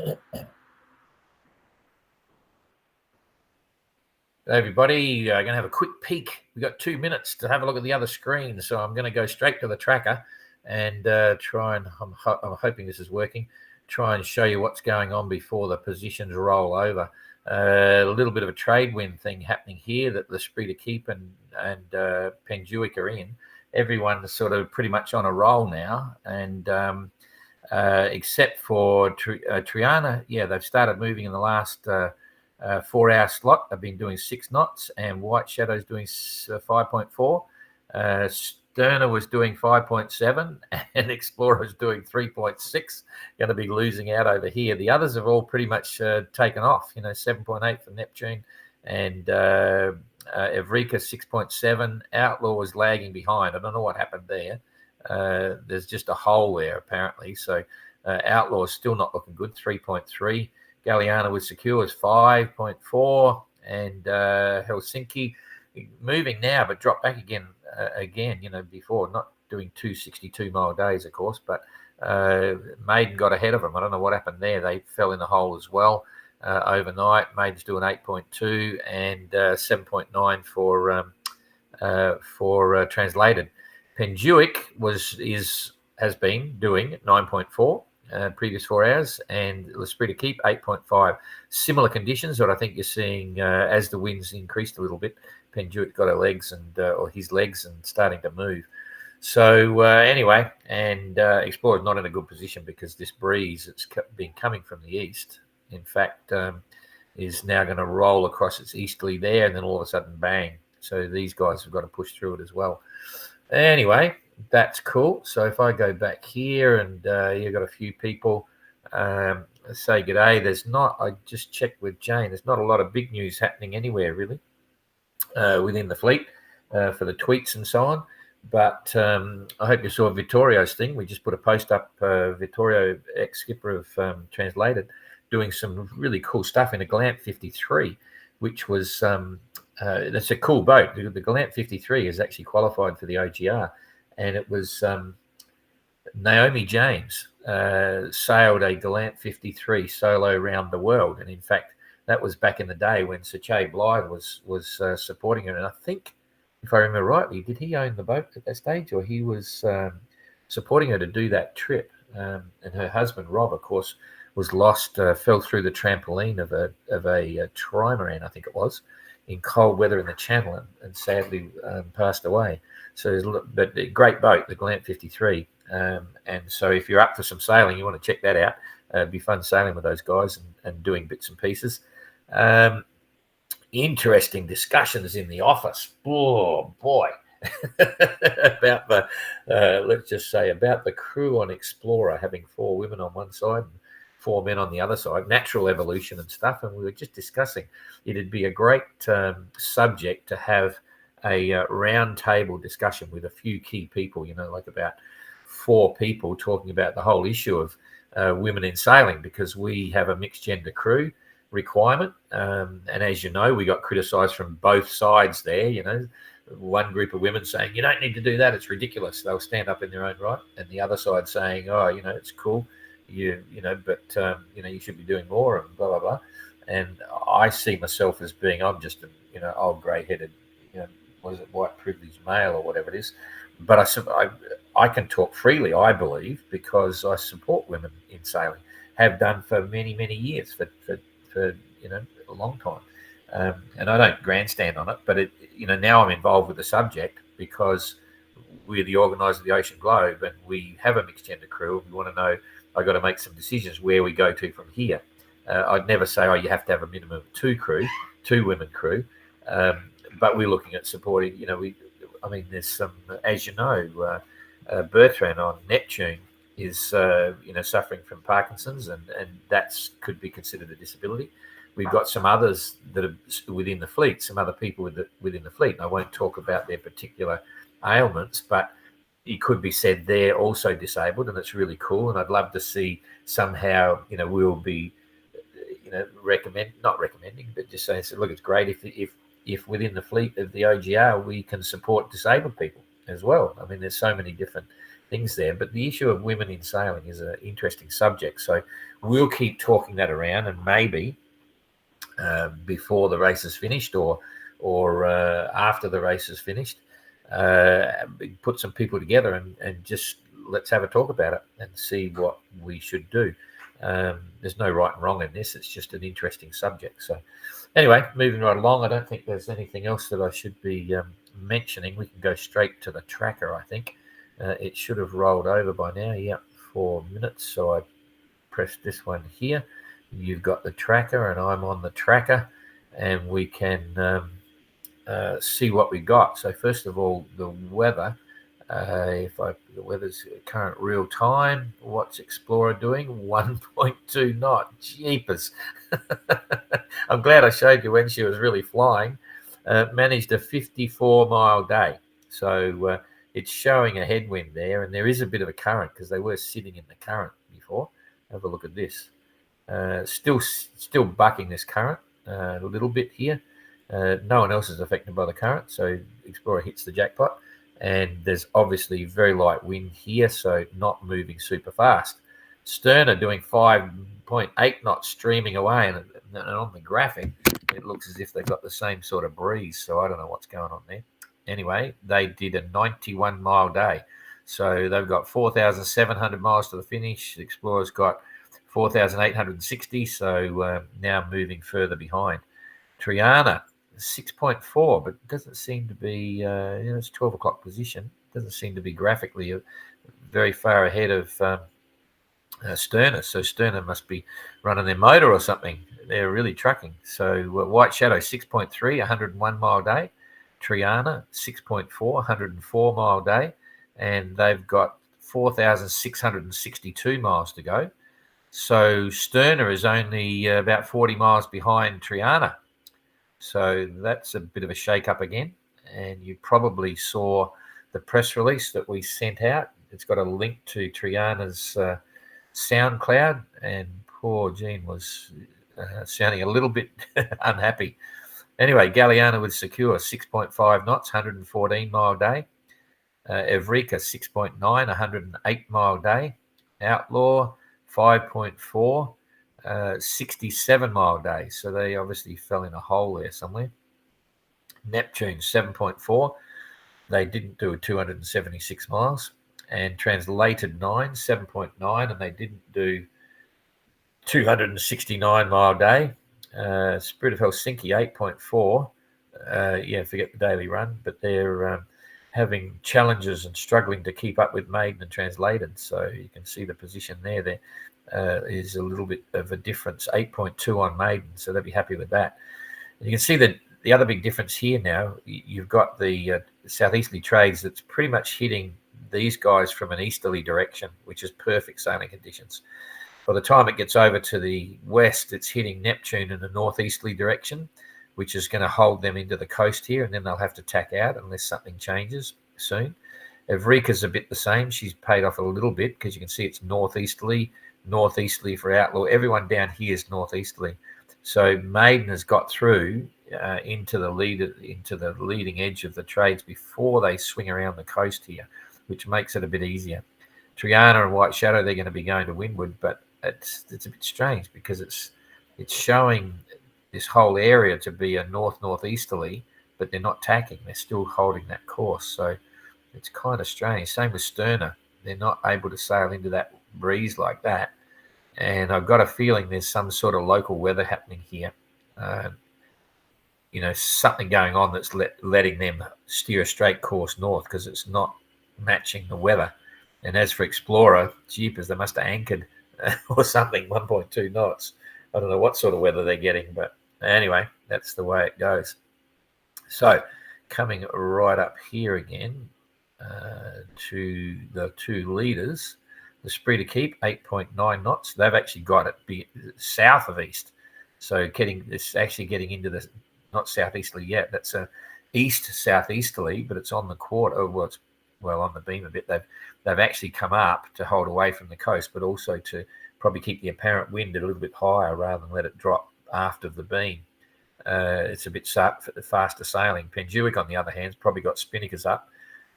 Hey everybody, going to have a quick peek. We've got 2 minutes to have a look at the other screen, so I'm going to go straight to the tracker and try and, I'm hoping this is working, try and show you what's going on before the positions roll over. A little bit of a trade wind thing happening here that the Esprit de Keep and Penjuic are in. Everyone's sort of pretty much on a roll now, and except for Triana, yeah, they've started moving in the last 4-hour slot. I've been doing 6 knots, and White Shadow's doing 5.4. Sterner was doing 5.7, and Explorer's doing 3.6. Going to be losing out over here. The others have all pretty much taken off. 7.8 for Neptune, and Evrika 6.7. Outlaw was lagging behind. I don't know what happened there. There's just a hole there apparently. So Outlaw is still not looking good. 3.3. Galliana with Secure is 5.4, and Helsinki moving now, but dropped back again. Before not doing 262-mile days, of course, but Maiden got ahead of them. I don't know what happened there. They fell in the hole as well overnight. Maiden's doing 8.2 and 7.9 for Translated. Penjuic has been doing 9.4. Previous 4 hours, and L'Esprit de Keep 8.5. Similar conditions that I think you're seeing as the winds increased a little bit. Penjuic got her legs or his legs and starting to move. So anyway, and Explorer's not in a good position because this breeze that's been coming from the east, in fact, is now going to roll across its easterly there, and then all of a sudden, bang. So these guys have got to push through it as well. Anyway, that's cool. So if I go back here and you've got a few people say g'day. I just checked with Jane, there's not a lot of big news happening anywhere really within the fleet for the tweets and so on. But I hope you saw Vittorio's thing. We just put a post up, Vittorio, ex-skipper of Translated, doing some really cool stuff in a Galant 53, which was, that's a cool boat. The Galant 53 is actually qualified for the OGR. And it was Naomi James sailed a Galant 53 solo around the world. And in fact, that was back in the day when Sir Che Blythe was supporting her. And I think, if I remember rightly, did he own the boat at that stage, or he was supporting her to do that trip? And her husband, Rob, of course, was lost, fell through the trampoline of a trimaran, I think it was, in cold weather in the Channel, and sadly passed away. So, but a great boat, the Galant 53. And so if you're up for some sailing, you want to check that out. It'd be fun sailing with those guys and doing bits and pieces. Interesting discussions in the office. Oh, boy. About the, let's just say, about the crew on Explorer having 4 women on one side and 4 men on the other side, natural evolution and stuff. And we were just discussing it'd be a great subject to have a round table discussion with a few key people, like about 4 people talking about the whole issue of women in sailing, because we have a mixed gender crew requirement. And as you know, we got criticized from both sides there, one group of women saying, you don't need to do that, it's ridiculous. They'll stand up in their own right. And the other side saying, oh, it's cool. But you should be doing more and blah, blah, blah. And I see myself as being, I'm just old grey-headed, what is it, white privileged male or whatever it is. But I can talk freely, I believe, because I support women in sailing, have done for many, many years, for a long time. And I don't grandstand on it, but now I'm involved with the subject because we're the organiser of the Ocean Globe and we have a mixed gender crew. We want to know, I've got to make some decisions where we go to from here. I'd never say, you have to have a minimum of 2 women crew. But we're looking at supporting, there's some, as you know, Bertrand on Neptune is, suffering from Parkinson's, and that's could be considered a disability. We've got some others that are within the fleet, some other people within the fleet. And I won't talk about their particular ailments, but it could be said they're also disabled, and it's really cool. And I'd love to see somehow, we'll be, not recommending, but just saying, look, it's great if within the fleet of the OGR we can support disabled people as well. I mean, there's so many different things there. But the issue of women in sailing is an interesting subject. So we'll keep talking that around, and maybe before the race is finished or after the race is finished, put some people together and just let's have a talk about it and see what we should do. There's no right and wrong in this. It's just an interesting subject. So anyway, moving right along, I don't think there's anything else that I should be mentioning. We can go straight to the tracker, I think. It should have rolled over by now. Yep, 4 minutes. So I press this one here. You've got the tracker and I'm on the tracker, and we can see what we got. So first of all, the weather. The weather's current real time. What's Explorer doing? 1.2 knot. Jeepers. I'm glad I showed you when she was really flying. Managed a 54-mile day. So it's showing a headwind there, and there is a bit of a current because they were sitting in the current before. Have a look at this. Still bucking this current a little bit here. No one else is affected by the current, so Explorer hits the jackpot. And there's obviously very light wind here, so not moving super fast. Sterner doing 5.8 knots streaming away, and on the graphic, it looks as if they've got the same sort of breeze, so I don't know what's going on there. Anyway, they did a 91-mile day, so they've got 4,700 miles to the finish. The Explorer's got 4,860, so now moving further behind. Triana, 6.4, but it doesn't seem to be, it's 12 o'clock position. Doesn't seem to be graphically very far ahead of Sterner. So Sterner must be running their motor or something. They're really trucking. So White Shadow, 6.3, 101-mile day. Triana, 6.4, 104-mile day. And they've got 4,662 miles to go. So Sterner is only about 40 miles behind Triana. So that's a bit of a shake-up again. And you probably saw the press release that we sent out. It's got a link to Triana's SoundCloud, and poor Jean was sounding a little bit unhappy. Anyway, Galliana was secure, 6.5 knots, 114-mile day. Evrika, 6.9, 108-mile day. Outlaw, 5.4. 67-mile day, so they obviously fell in a hole there somewhere. Neptune, 7.4. They didn't do 276 miles. And Translated 9, 7.9, and they didn't do 269-mile day. Spirit of Helsinki, 8.4. Forget the daily run, but they're having challenges and struggling to keep up with Maiden and Translated, so you can see the position there. Is a little bit of a difference, 8.2 on Maiden, so they'll be happy with that. And you can see that the other big difference here now, you've got the southeasterly trades that's pretty much hitting these guys from an easterly direction, which is perfect sailing conditions. By the time it gets over to the west, it's hitting Neptune in a northeasterly direction, which is going to hold them into the coast here, and then they'll have to tack out unless something changes soon. Evrika's a bit the same. She's paid off a little bit because you can see it's northeasterly for Outlaw. Everyone down here is northeasterly. So Maiden has got through into the leading edge of the trades before they swing around the coast here, which makes it a bit easier. Triana and White Shadow, they're going to be going to windward, but it's a bit strange because it's showing this whole area to be a northeasterly, but they're not tacking. They're still holding that course. So it's kind of strange. Same with Sterner. They're not able to sail into that breeze like that. And I've got a feeling there's some sort of local weather happening here. Something going on that's letting them steer a straight course north because it's not matching the weather. And as for Explorer, jeepers, they must have anchored or something, 1.2 knots. I don't know what sort of weather they're getting, but anyway, that's the way it goes. So coming right up here again to the two leaders, the Esprit de Keep, 8.9 knots. They've actually got it south of east. So getting into the, not southeasterly yet, that's a east southeasterly, but it's on the quarter. Well, it's on the beam a bit. They've actually come up to hold away from the coast, but also to probably keep the apparent wind a little bit higher rather than let it drop aft of the beam. It's a bit faster sailing. Penjuic, on the other hand, has probably got spinnakers up,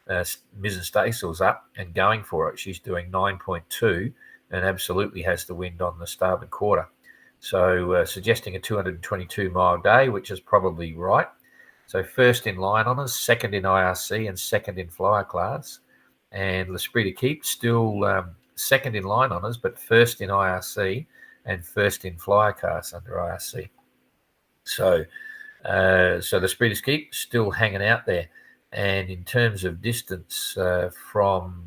mizzen staysail's up and going for it. She's doing 9.2 and absolutely has the wind on the starboard quarter. So suggesting a 222-mile day, which is probably right. So first in line honours, second in IRC, and second in flyer class. And L'Esprit de Keep still second in line honours, but first in IRC and first in flyer class under IRC. So L'Esprit de Keep still hanging out there. And in terms of distance from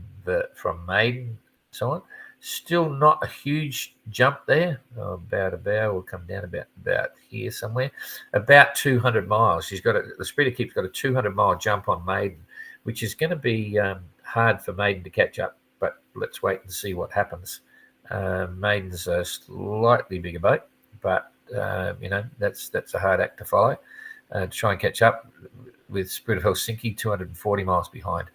maiden, so on, still not a huge jump there. We'll come down about here somewhere. About 200 miles. She's got L'Esprit de Keep's got a 200-mile jump on maiden, which is going to be hard for maiden to catch up. But let's wait and see what happens. Maiden's a slightly bigger boat, but that's a hard act to follow. To try and catch up with Spirit of Helsinki, 240 miles behind.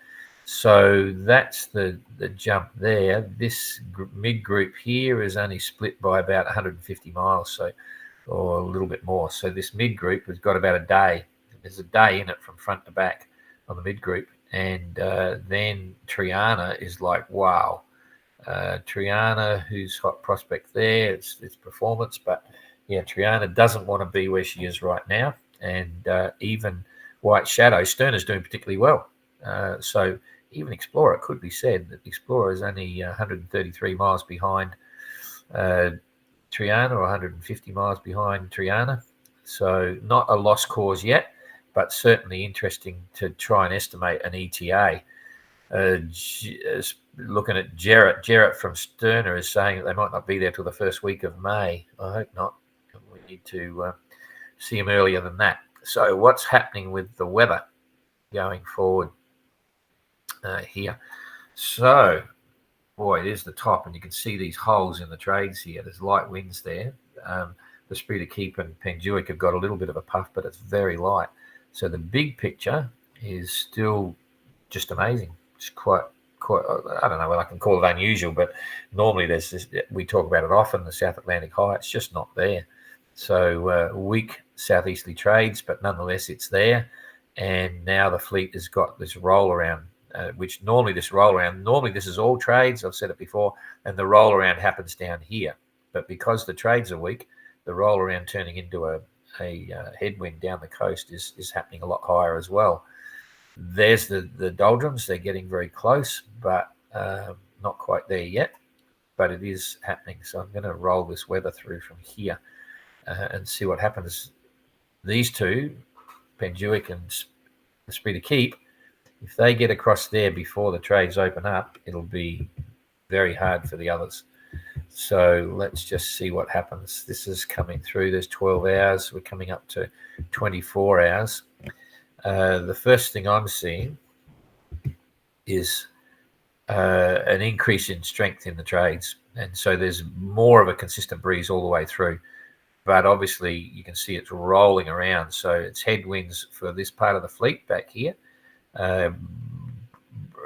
So that's the jump there. This mid group here is only split by about 150 miles, or a little bit more. So this mid group has got about a day. There's a day in it from front to back on the mid group, and then Triana is like, wow. Triana, who's hot prospect there, it's performance, but yeah, Triana doesn't want to be where she is right now. And even White Shadow, Sterner's doing particularly well. So even Explorer, could be said that Explorer is only 133 miles behind Triana, or 150 miles behind Triana. So not a lost cause yet, but certainly interesting to try and estimate an ETA. Looking at Jarrett from Sterner is saying that they might not be there till the first week of May. I hope not. We need to see them earlier than that. So what's happening with the weather going forward here? So, boy, there's the top, and you can see these holes in the trades here. There's light winds there. The Spirit of Keep and Penjuic have got a little bit of a puff, but it's very light. So the big picture is still just amazing. It's quite. I don't know what I can call it unusual, but normally there's this. We talk about it often. The South Atlantic high, it's just not there. So weak southeasterly trades, but nonetheless it's there. And now the fleet has got this roll around, which normally this is all trades. I've said it before, and the roll around happens down here. But because the trades are weak, the roll around turning into a headwind down the coast is happening a lot higher as well. There's the doldrums. They're getting very close, but not quite there yet. But it is happening. So I'm going to roll this weather through from here and see what happens. These two, Penjuic and Esprit de Keep, if they get across there before the trades open up, it'll be very hard for the others. So let's just see what happens. This is coming through. There's 12 hours. We're coming up to 24 hours. The first thing I'm seeing is an increase in strength in the trades. And so there's more of a consistent breeze all the way through. But obviously you can see it's rolling around. So it's headwinds for this part of the fleet back here.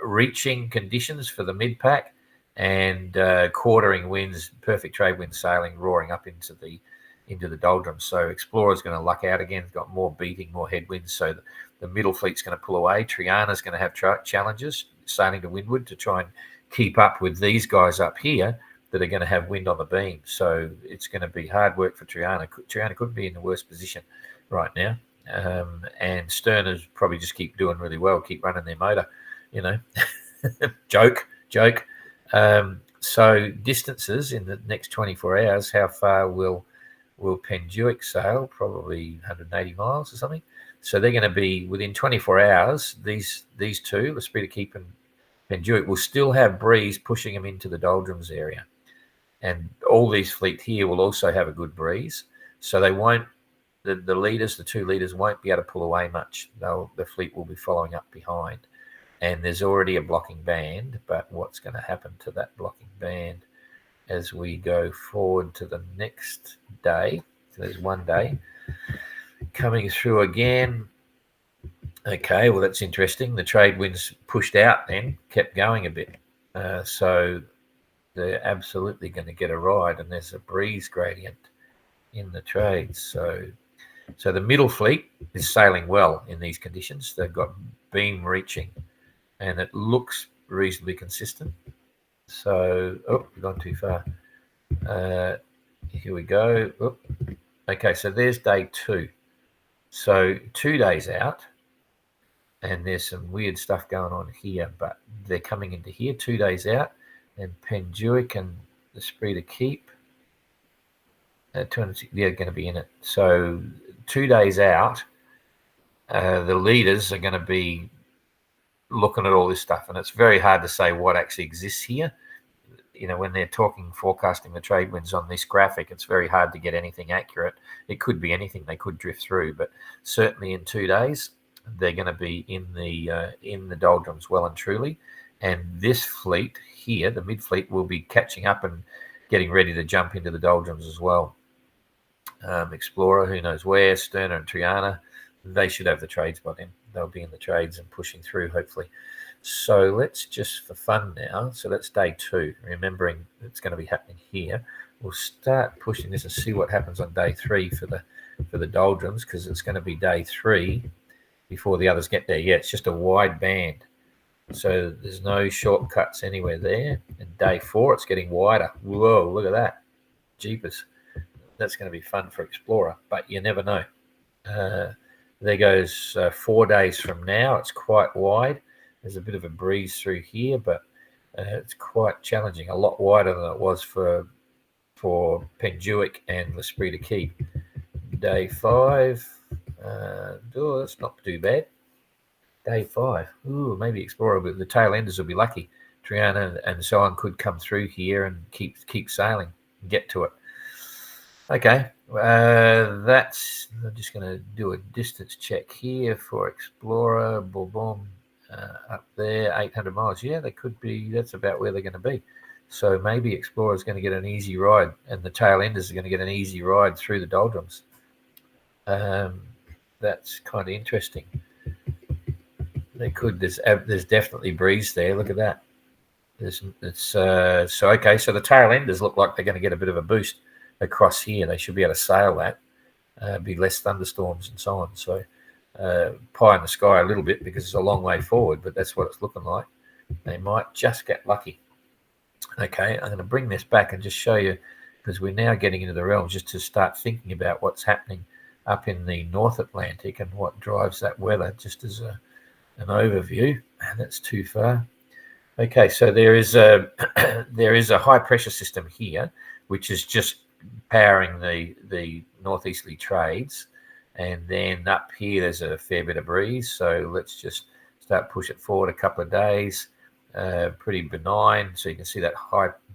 Reaching conditions for the mid-pack, and quartering winds, perfect trade wind sailing, roaring up into the doldrums. So Explorer's going to luck out again. It's got more beating, more headwinds. So the middle fleet's going to pull away. Triana's going to have challenges sailing to windward to try and keep up with these guys up here that are going to have wind on the beam. So it's going to be hard work for Triana. Triana could be in the worst position right now. And Sterners probably just keep doing really well, keep running their motor, joke. So distances in the next 24 hours, how far will Penjuic sail? Probably 180 miles or something. So they're going to be within 24 hours. These two, L'Esprit de Keep and Penjuic, will still have breeze pushing them into the doldrums area. And all these fleet here will also have a good breeze. So they won't, the two leaders won't be able to pull away much. The fleet will be following up behind. And there's already a blocking band, but what's going to happen to that blocking band as we go forward to the next day? So there's one day coming through again. Okay, well, that's interesting. The trade winds pushed out then, kept going a bit. So they're absolutely going to get a ride, and there's a breeze gradient in the trades. So the middle fleet is sailing well in these conditions. They've got beam reaching and it looks reasonably consistent. So, we've gone too far. Here we go. Okay, so there's day 2. So 2 days out, and there's some weird stuff going on here, but they're coming into here 2 days out, and Penduic and the Esprit de Keep, they're going to be in it. So 2 days out, the leaders are going to be looking at all this stuff, and it's very hard to say what actually exists here. When they're forecasting the trade winds on this graphic, it's very hard to get anything accurate. It could be anything; they could drift through, but certainly in 2 days, they're going to be in the doldrums well and truly. And this fleet here, the mid fleet, will be catching up and getting ready to jump into the doldrums as well. Explorer, who knows where, Sterner and Triana, they should have the trades by then. They'll be in the trades and pushing through, hopefully. So let's just, for fun now, so that's day 2, remembering it's going to be happening here. We'll start pushing this and see what happens on day 3 for the doldrums, because it's going to be day 3 before the others get there. Yeah, it's just a wide band. So there's no shortcuts anywhere there. And day 4, it's getting wider. Whoa, look at that. Jeepers. That's going to be fun for Explorer, but you never know. There goes 4 days from now. It's quite wide. There's a bit of a breeze through here, but it's quite challenging. A lot wider than it was for Penduic and L'Esprit de Keep. Day 5. That's not too bad. Day 5. Ooh, maybe Explorer, but the tail enders will be lucky. Triana and so on could come through here and keep sailing and get to it. Okay, that's. I'm just going to do a distance check here for Explorer. Boom, boom. Up there, 800 miles. Yeah, they could be. That's about where they're going to be. So maybe Explorer is going to get an easy ride, and the tail enders are going to get an easy ride through the doldrums. That's kind of interesting. They could. There's definitely breeze there. Look at that. So okay. So the tail enders look like they're going to get a bit of a boost across here. They should be able to sail that. Be less thunderstorms and so on. So. Pie in the sky a little bit because it's a long way forward, but that's what it's looking like. They might just get lucky. Okay, I'm going to bring this back and just show you, because we're now getting into the realms, just to start thinking about what's happening up in the North Atlantic and what drives that weather, just as an overview. That's too far. Okay, so there is a high pressure system here, which is just powering the northeasterly trades. And then up here, there's a fair bit of breeze. So let's just start push it forward a couple of days. Pretty benign. So you can see that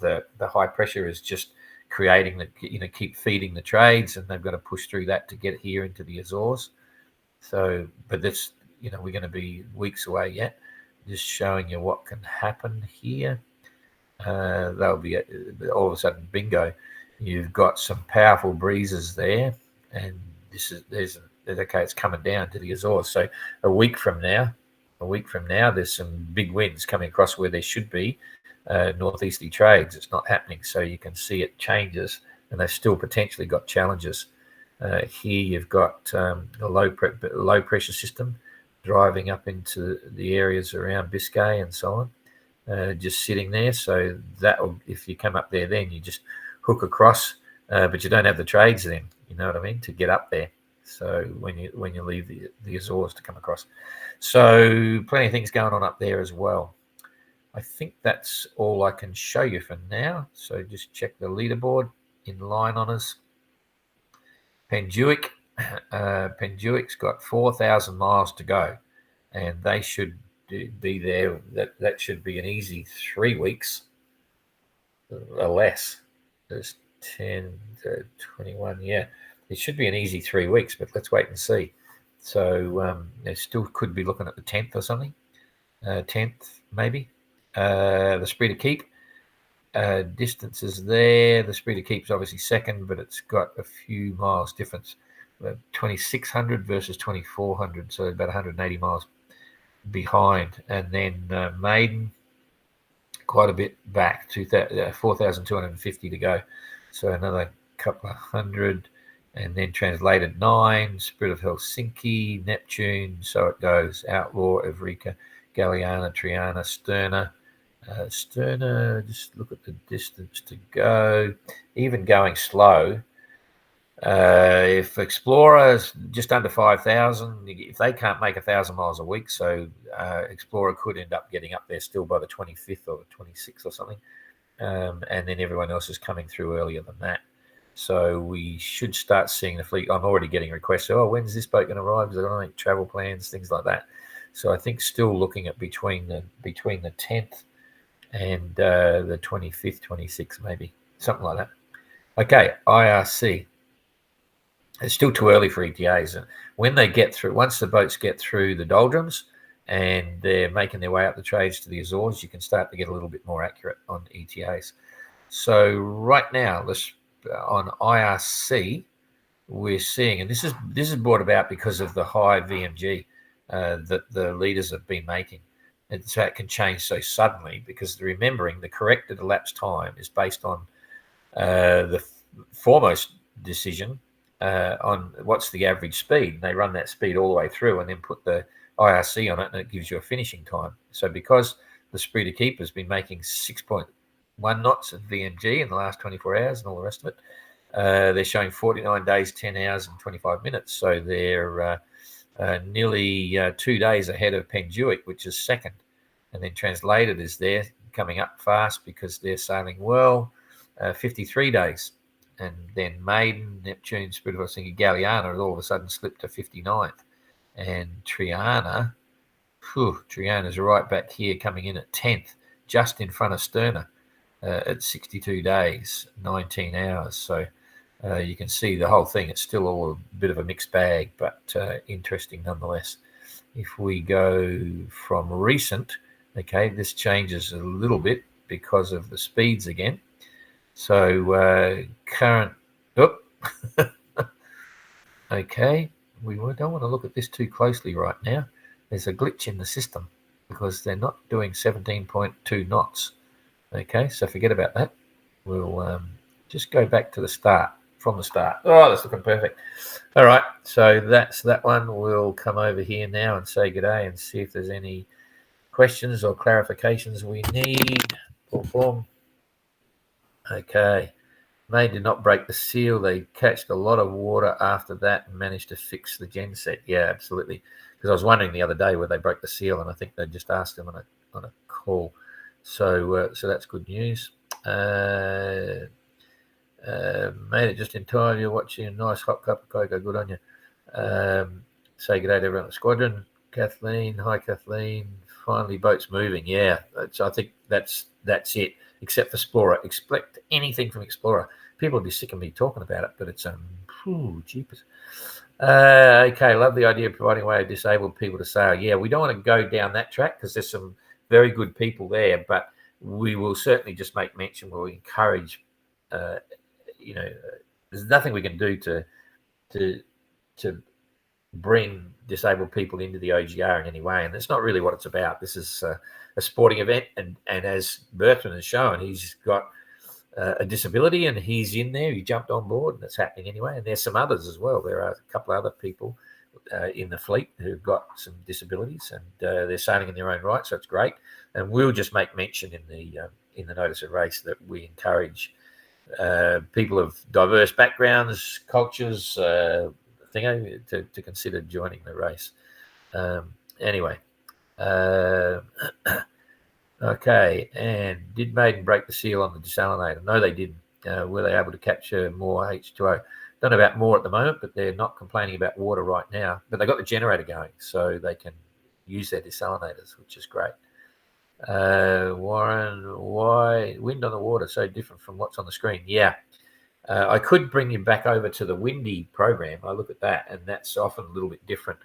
the high pressure is just creating keep feeding the trades, and they've got to push through that to get here into the Azores. So, but that's, we're going to be weeks away yet. Just showing you what can happen here. They'll be all of a sudden, bingo, you've got some powerful breezes there, and it's coming down to the Azores. So a week from now, there's some big winds coming across where there should be northeasterly trades. It's not happening, so you can see it changes, and they've still potentially got challenges. Here you've got a low pressure system driving up into the areas around Biscay and so on, just sitting there. So if you come up there, then you just hook across, but you don't have the trades then. You know what I mean, to get up there. So when you leave the Azores to come across, so plenty of things going on up there as well. I think that's all I can show you for now. So just check the leaderboard in line on us. Penduic's got 4,000 miles to go, and they should be there. That should be an easy 3 weeks or less. There's 10 to 21. Yeah. It should be an easy 3 weeks, but let's wait and see. So they still could be looking at the 10th or something. 10th, maybe. The Esprit de Keep. Distances there. The Esprit de Keep's obviously second, but it's got a few miles difference. 2,600 versus 2,400, so about 180 miles behind. And then Maiden, quite a bit back, 4,250 to go. So another couple of hundred. And then translated 9, Spirit of Helsinki, Neptune, so it goes, Outlaw, Evrika, Galliana, Triana, Sterna. Sterna, just look at the distance to go. Even going slow, if Explorer is just under 5,000, if they can't make 1,000 miles a week, so Explorer could end up getting up there still by the 25th or the 26th or something. And then everyone else is coming through earlier than that. So we should start seeing the fleet. I'm already getting requests. Oh, when's this boat going to arrive? Because I don't make travel plans, things like that. So I think still looking at between the 10th and the 25th, 26th, maybe something like that. Okay, IRC. It's still too early for ETAs. And when they get through, once the boats get through the doldrums and they're making their way up the trades to the Azores, you can start to get a little bit more accurate on ETAs. So right now, on IRC, we're seeing, and this is brought about because of the high VMG that the leaders have been making. And so it can change so suddenly because remembering the corrected elapsed time is based on the foremost decision on what's the average speed. And they run that speed all the way through and then put the IRC on it, and it gives you a finishing time. So because the Spree Keeper has been making 6.1 knots of VMG in the last 24 hours and all the rest of it, they're showing 49 days, 10 hours, and 25 minutes. So they're nearly 2 days ahead of Penduic, which is second. And then Translated is there coming up fast because they're sailing well, 53 days. And then Maiden, Neptune, Spirit, I was thinking Galliana has all of a sudden slipped to 59th. And Triana's right back here coming in at 10th, just in front of Sterna at 62 days, 19 hours. So you can see the whole thing. It's still all a bit of a mixed bag, but interesting nonetheless. If we go from recent, okay, this changes a little bit because of the speeds again. So current, okay, we don't want to look at this too closely right now. There's a glitch in the system because they're not doing 17.2 knots. Okay, so forget about that. We'll just go back to the start, from the start. Oh, that's looking perfect. All right, so that's that one. We'll come over here now and say good day and see if there's any questions or clarifications we need. Form. Okay. They did not break the seal. They catched a lot of water after that and managed to fix the genset. Yeah, absolutely. Because I was wondering the other day where they broke the seal, and I think they just asked them on a call. So that's good news. Made it just in time. You're watching a nice hot cup of cocoa. Good on you. Say good day to everyone in the squadron. Kathleen, hi Kathleen. Finally, boats moving. Yeah, I think that's it. Except for Explorer. Expect anything from Explorer. People will be sick of me talking about it, but it's jeepers. Okay, love the idea of providing a way of disabled people to sail. Yeah, we don't want to go down that track because there's some very good people there, but we will certainly just make mention. We'll encourage. There's nothing we can do to bring disabled people into the OGR in any way, and that's not really what it's about. This is a sporting event, and as Bertrand has shown, he's got a disability and he's in there. He jumped on board, and it's happening anyway. And there's some others as well. There are a couple of other people in the fleet who've got some disabilities, and they're sailing in their own right, so it's great. And we'll just make mention in the notice of race that we encourage people of diverse backgrounds, cultures, to consider joining the race. Anyway. Okay, and did Maiden break the seal on the desalinator? No, they didn't. Were they able to capture more H2O? Don't know about more at the moment, but they're not complaining about water right now. But they got the generator going, so they can use their desalinators, which is great. Warren, why wind on the water so different from what's on the screen? Yeah, I could bring you back over to the windy program. I look at that, and that's often a little bit different.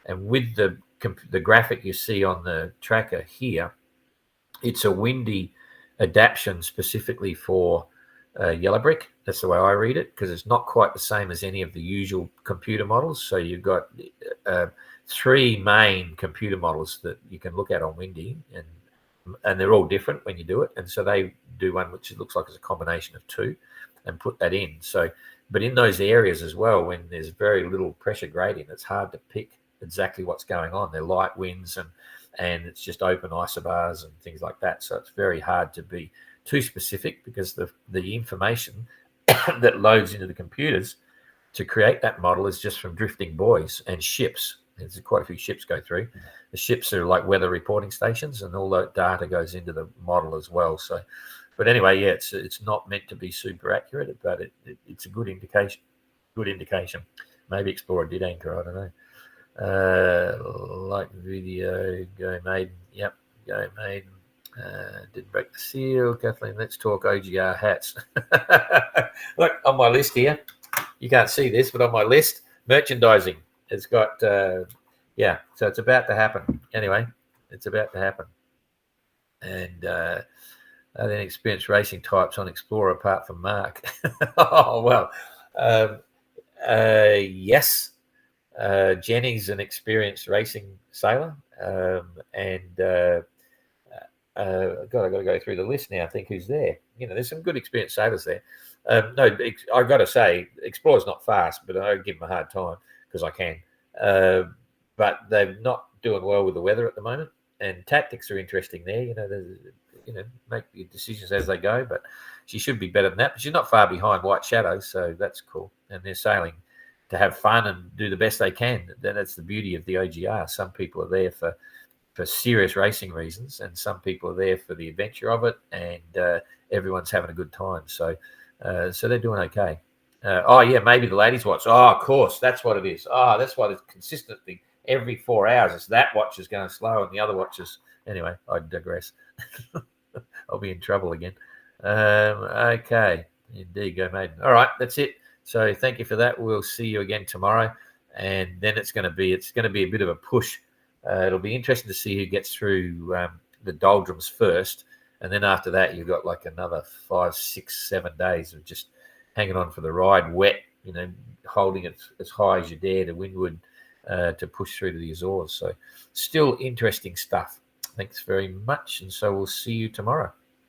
And with the graphic you see on the tracker here, it's a windy adaptation specifically for yellow brick. That's the way I read it, because it's not quite the same as any of the usual computer models. So you've got three main computer models that you can look at on windy, and they're all different when you do it. And so they do one which looks like it's a combination of two and put that in. So, but in those areas as well, when there's very little pressure gradient, it's hard to pick exactly what's going on. They're light winds, and and it's just open isobars and things like that. So it's very hard to be too specific, because the information that loads into the computers to create that model is just from drifting buoys and ships. There's quite a few ships go through. The ships are like weather reporting stations, and all that data goes into the model as well. So, but anyway, yeah, it's not meant to be super accurate, but it's a good indication. Good indication. Maybe Explorer did anchor. I don't know. Like video, go Maiden. Yep, go Maiden. Didn't break the seal. Kathleen, let's talk OGR hats. Look, on my list here, you can't see this, but on my list, merchandising. It's got, so it's about to happen. Anyway, it's about to happen. And then experienced racing types on Explorer apart from Mark. Oh, well, yes. Jenny's an experienced racing sailor. God, I've got to go through the list now. I think who's there. There's some good experienced sailors there. No, I've got to say, Explorer's not fast, but I give them a hard time because I can. But they're not doing well with the weather at the moment, and tactics are interesting there. Make the decisions as they go. But she should be better than that. But she's not far behind White Shadow, so that's cool. And they're sailing to have fun and do the best they can. That's the beauty of the OGR. Some people are there for serious racing reasons, and some people are there for the adventure of it, and everyone's having a good time. So they're doing okay. Maybe the ladies' watch. Oh, of course, that's what it is. Oh, that's why it's consistently every 4 hours. It's that watch is going slow, and the other watch is. Anyway, I digress. I'll be in trouble again. Okay, indeed, go Maiden. All right, that's it. So thank you for that. We'll see you again tomorrow, and then it's going to be a bit of a push. It'll be interesting to see who gets through the doldrums first, and then after that you've got like another 5, 6, 7 days of just hanging on for the ride, wet, holding it as high as you dare to windward to push through to the Azores. So still interesting stuff. Thanks very much, and so we'll see you tomorrow.